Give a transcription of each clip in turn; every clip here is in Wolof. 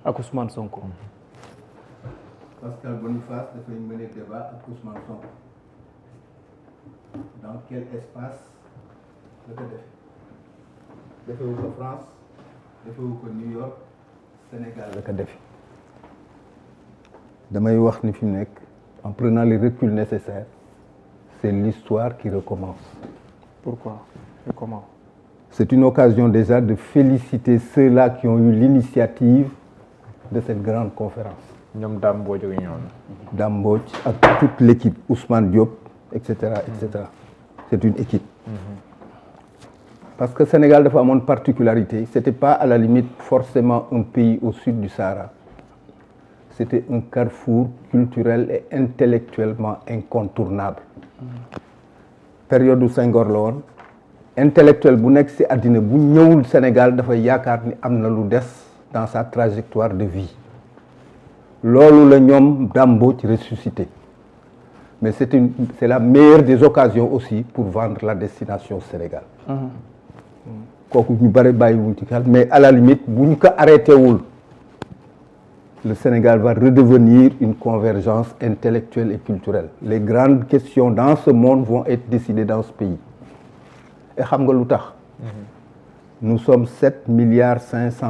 ak Ousmane Sonko. Pascal Boniface dafay mener débat ak Ousmane Sonko dans quel espace la ko defee defewu ko France defewu ko New York Sénégal la ko defee damay wax ni fi mu nekk en prenant les reculs nécessaires c'est l'histoire qui recommence. Pourquoi et comment? C'est une occasion déjà de féliciter ceux-là qui ont eu l'initiative de cette grande conférence. ñoom Dame Mbodj ak ñoom. Dame Mbodj ak toute l'équipe Ousmane Diop et cetera et cetera. C'est une équipe. Parce que Sénégal dafa amoon particularité c'était pas à la limite forcément un pays au sud du Sahara. C'était un carrefour culturel et intellectuellement incontournable. Période u Senghor la woon intellectuel bu nekk ci àddina bu ñëwul Sénégal dafay yaakaar ni am na lu des dans sa trajectoire de vie. loolu la ñoom Dame Mbodj ressuscité mais c'est la meilleure des occasions aussi pour vendre la destination Sénégal. kooku ñu bari bàyyiwuñ ci xel mais à la limite bu ñu ko arrêté wul le Sénégal va redevenir une convergence intellectuelle et culturelle. Les grandes questions dans ce monde vont être décidées dans ce pays. Et xam nga lu tax. Nous sommes 7,5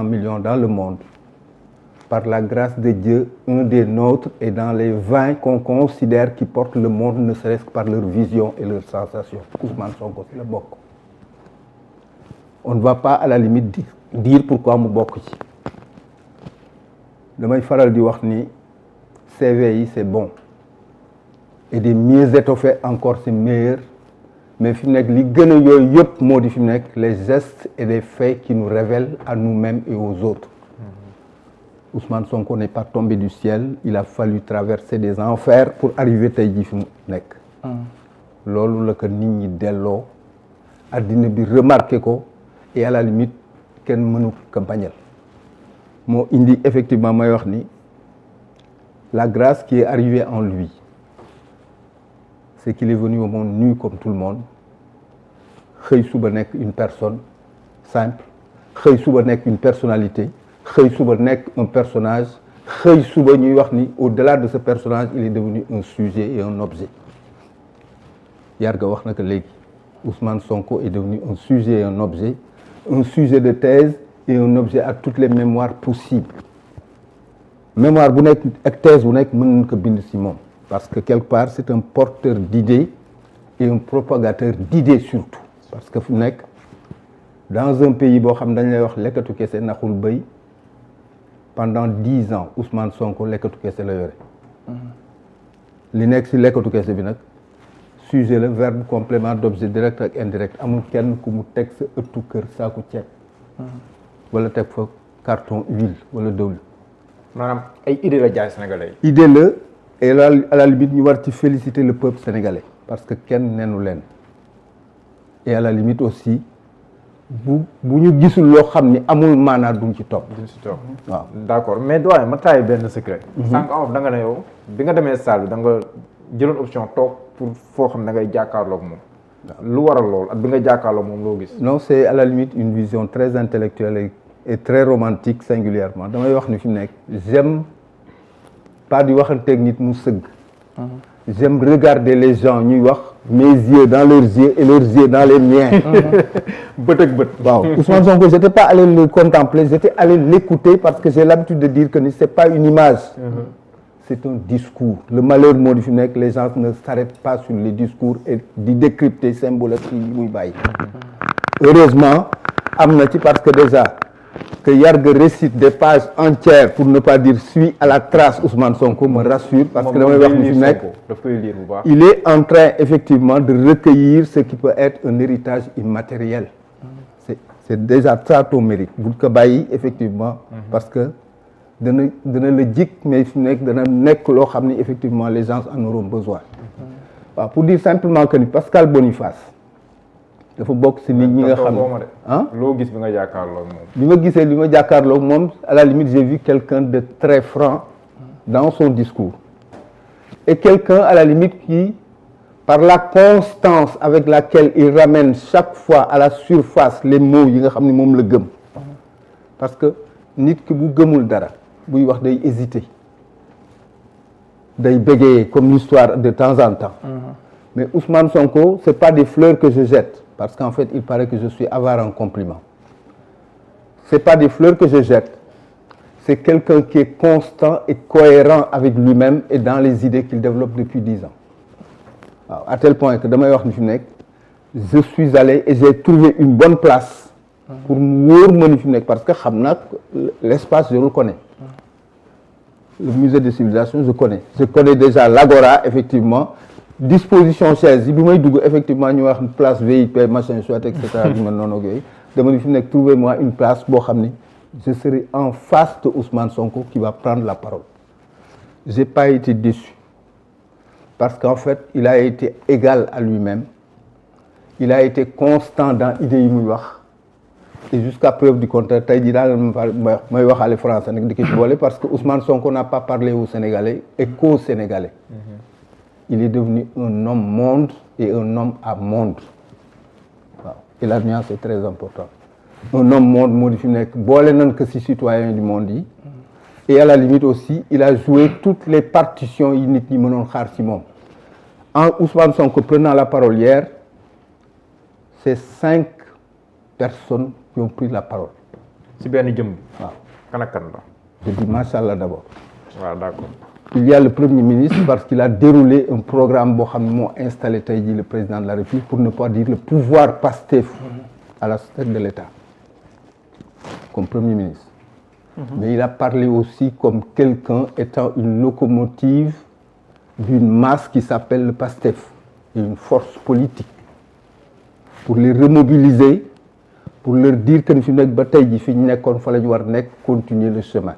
milliards dans le monde. Par la grâce de Dieu, un des nôtres est dans les 20 qu'on considère qui portent le monde, ne serait-ce que par leur vision et leur sensation. Ousmane Sonko ci la bokk. On ne va pas à la limite dire pourquoi mu bokk ci. damay faral di wax ni CV yi c'est bon et des mieux étoffés encore c'est meilleur mais fi mu nekk li gën a yooyu yëpp moo di fi mu nekk les gestes et les faits qui nous révèlent à nous-mêmes et aux autres. Ousmane Sonko n'est pas tombé du ciel il a fallu traverser des enfers pour arriver tey jii fi mu nekk. loolu la ko nit ñi delloo addina bi remarqué ko et à la limite kenn mënu ko bañal. moo indi effectivement may wax ni la grâce qui est arrivée en lui c'est qu'il est venu au monde nu comme tout le monde xëy suba nekk une personne simple xëy suba nekk une personnalité xëy suba nekk un personnage xëy suba ñuy wax ni au-delà de ce personnage il est devenu un sujet et un objet Yarga wax na ko léegi Ousmane Sonko est devenu un sujet et un sujet de thèse et un objet à toutes les mémoires possibles mémoire bu nekk ak thèse bu nekk mën nañ ko bind ci moom parce que quelque part c'est un porteur d'idées et un propagateur d'idées surtout parce que fu nekk dans un pays boo xam dañ lay wax lekkatu kese naxul bëy pendant 10 ans Ousmane Sonko lekkatu kese la yore li nekk ci lekkatu kese bi nag sujet la verbe complément d'objet direct ak indirect amul kenn ku mu teg sa ëttu kër saaku ceeb wala teg fa carton huile wala dëwlin. maanaam ay idée la jaay sénégalais. idée la et là à la limite ñu war ci féliciter le peuple sénégalais parce que kenn nenu leen et à la limite aussi bu ñu gisul loo xam ni amul maanaa duñ ci topp. waaw d'accord mais doyen ma taay benn secret. sànq en da nga ne yow bi nga demee salle bi da nga jëloon option toog pour foo xam ne da ngay jàkkaarloog moom. lu waral lool ak bi nga jàkkaarloo moom loo gis. non c'est à la limite une vision très intellectuelle et très romantique singulièrement damay wax ni fi mu nekk j'aime pas di waxanteeg nit mu sëgg. j'aime regarder les gens ñuy wax mes yeux dans leurs yeux et leurs yeux dans les miens. bët ak bët. waaw Ousmane Sonko j'étais pas allé le contempler j'étais allé l'écouter parce que j'ai l'habitude de dire que ni c'est pas une image. C'est un discours le malheur moo di fi nekk les gens ne s'arrêtent pas sur les discours et di décrypter symbole ak yi muy bàyyi. heureusement am na ci parce que déjà que Yarga récite des pages entières pour ne pas dire suit à la trace Ousmane Sonko me rassure parce que damay wax ni fi nekk il est en train effectivement de recueillir ce qui peut être un héritage immatériel. c'est déjà ça ton mérite bu ko bàyyi effectivement parce que dana la jik mais fi nekk dana nekk loo xam ni effectivement les gens en auront besoin. waaw pour dire simplement que ni Pascal Boniface dafa bokk ci nit ñi nga xam ne ah loo gis bi nga jàkkaarloo moom. bi ma gisee li ma jàkkaarloo moom à la limite j'ai vu quelqu'un de très franc dans son discours et quelqu'un à la limite qui par la constance avec laquelle il ramène chaque fois à la surface les mots yi nga xam ne moom la gëm parce que nit ki bu gëmul dara buy wax day hésiter day bégayer comme l'histoire de temps en temps. Mais Ousmane Sonko, c'est pas des fleurs que je jette parce qu'en fait il paraît que je suis avare en compliments. C'est pas des fleurs que je jette, c'est quelqu'un qui est constant et cohérent avec lui-même et dans les idées qu'il développe depuis 10 ans. waaw à tel point que damay wax ni fi mu nekk je suis allé et j'ai trouvé une bonne place pour mu wóor ma ni fi mu nekk parce que xam naa l'espace je le connais. Le musée des civilisations je connais déjà l'Agora effectivement disposition chaise yi bi may dugg effectivement ñu wax place VIP machin soit et cetera bi ma noonu ak yooyu dama ni fi mu nekk trouvez-moi une place boo xam ni je serai en face de Ousmane Sonko qui va prendre la parole. J'ai pas été déçu parce qu'en fait il a été égal à lui-même, il a été constant dans idée yi muy wax et jusqu'à preuve du contraire tey jii daal may waxaale français nag di ko ci boole parce que Ousmane Sonko n'a pas parlé aux Sénégalais et qu'aux Sénégalais. Il est devenu un homme monde et un homme à monde waaw et la nuance est très importante. Un homme monde moo di fi mu nekk boole nañ ko ci citoyen du monde yi et à la limite aussi il a joué toutes les partitions yi nit ñi mënoon xaar ci moom. En Ousmane Sonko prenant la parole hier, c'est 5 personnes qui ont pris la parole. ci benn jëm. waaw kan ak kan la. je dis machallah d'abord. waaw d'accord. Il y a le Premier ministre parce qu'il a déroulé un programme boo xam ne moo installé tey jii le président de la République pour ne pas dire le pouvoir Pastef à la tête de l'État comme Premier ministre. Mais il a parlé aussi comme quelqu'un étant une locomotive d'une masse qui s'appelle le Pastef et une force politique pour les remobiliser, pour leur dire que fi nekk ba tey jii fi ñu nekkoon fa la ñu war nekk continuer le chemin.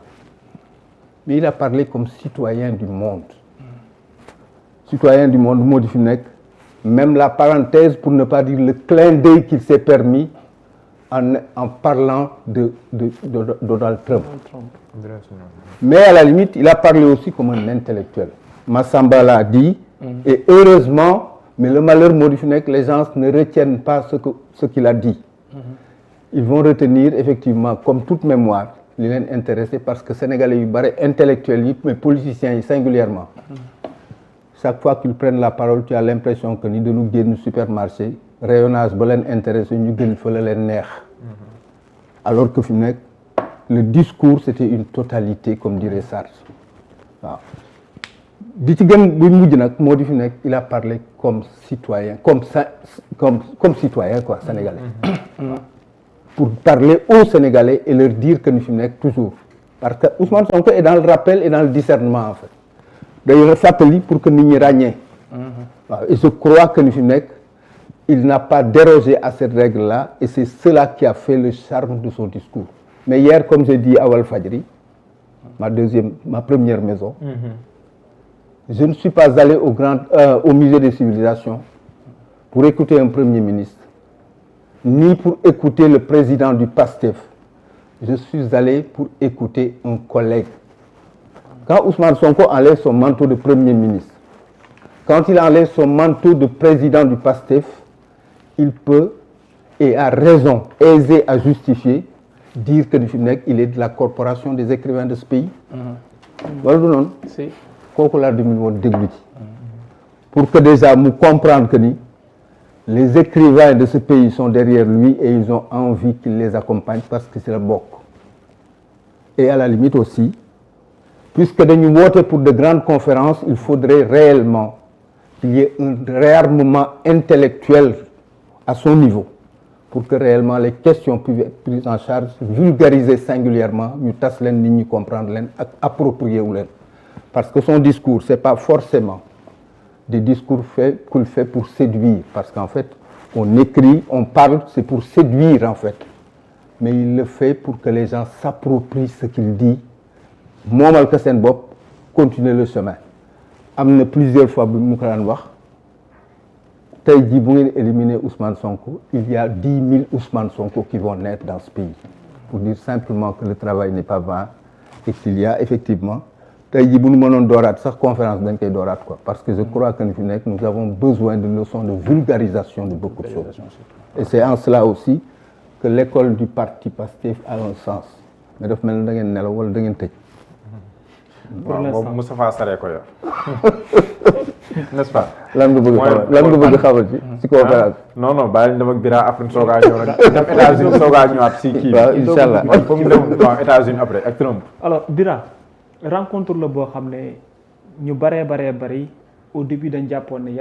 Mais il a parlé comme citoyen du monde. Citoyen du monde moo di fi nekk même la parenthèse pour ne pas dire le clin d'œil qu'il s'est permis en parlant de Donald Trump. Mais à la limite, il a parlé aussi comme un intellectuel. Massamba l'a dit, et heureusement, mais le malheur moo di fi nekk les gens ne retiennent pas ce qu'il a dit. Ils vont retenir effectivement comme toute mémoire li leen intéressé parce que sénégalais yu bari intellectuels yi mais politiciens yi singulièrement chaque fois qu'ils prennent la parole tu as l'impression que ni dañu génn supermarché rayonnage ba leen intéressé ñu gën fa la leen neex alors que fi mu nekk le discours c'était une totalité comme dirait Sartre waaw di ci gën bu mujj nag moo di fi nekk il a parlé comme citoyen comme citoyen quoi sénégalais pour parler aux Sénégalais et leur dire que ni fi mu nekk toujours parce que Ousmane Sonko est dans le rappel et dans le discernement en fait day fàttali pour que nit ñi ràññee waaw et je crois que ni fi mu nekk il n'a pas dérogé à cette règle-là et c'est cela qui a fait le charme de son discours mais hier comme j'ai dit à Walfadjri ma première maison je ne suis pas allé au musée des civilisations pour écouter un premier ministre ni pour écouter le président du PASTEF. Je suis allé pour écouter un collègue. Quand Ousmane Sonko enlève son manteau de Premier ministre, quand il enlève son manteau de président du PASTEF, il peut, et a raison, aisé à justifier, dire que il est de la corporation des écrivains de ce pays. Voilà non. Pour que déjà nous comprenions que les écrivains de ce pays sont derrière lui et ils ont envie qu'il les accompagne parce que c'est le bokk. Et à la limite aussi, puisque nous votons pour de grandes conférences, il faudrait réellement qu'il y ait un réarmement intellectuel à son niveau pour que réellement les questions puissent être prises en charge, vulgarisées singulièrement, nous tassions les lignes, comprendre les, approprier les. Parce que son discours, c'est pas forcément des discours faits qu'il fait pour séduire, parce qu'en fait, on écrit, on parle, c'est pour séduire en fait. Mais il le fait pour que les gens s'approprient ce qu'il dit. Momal que sen bop, continuer le chemin. Amna plusieurs fois bu mu ko daan wax. Tay ji bu ngeen éliminer Ousmane Sonko, il y a 10 000 Ousmane Sonko qui vont naître dans ce pays. Pour dire simplement que le travail n'est pas vain et qu'il y a effectivement tey jii bu ñu mënoon dooraat sax conférence dañ koy dooraat quoi parce que je crois que fi nekk nous avons besoin de leçons de vulgarisation de beaucoup de choses et c'est en cela aussi que l'école du parti Pastef a un sens mais daf mel ne da ngeen nelaw wala da ngeen tëj pour waaw l'instant boobu Moustapha Sarré ko yor n'est-ce pas. lan nga bëgg xamal ci coopération. non non bàyyi dem ak Bira après soogaa ñëw nag dem États-Unis soogaa ñëwaat si kii. waaw incha allah foog ñu dem waaw États-Unis après ak Trump. alors Bira rencontre la boo xam ne ñu baree bari au début dañ jàppoon ne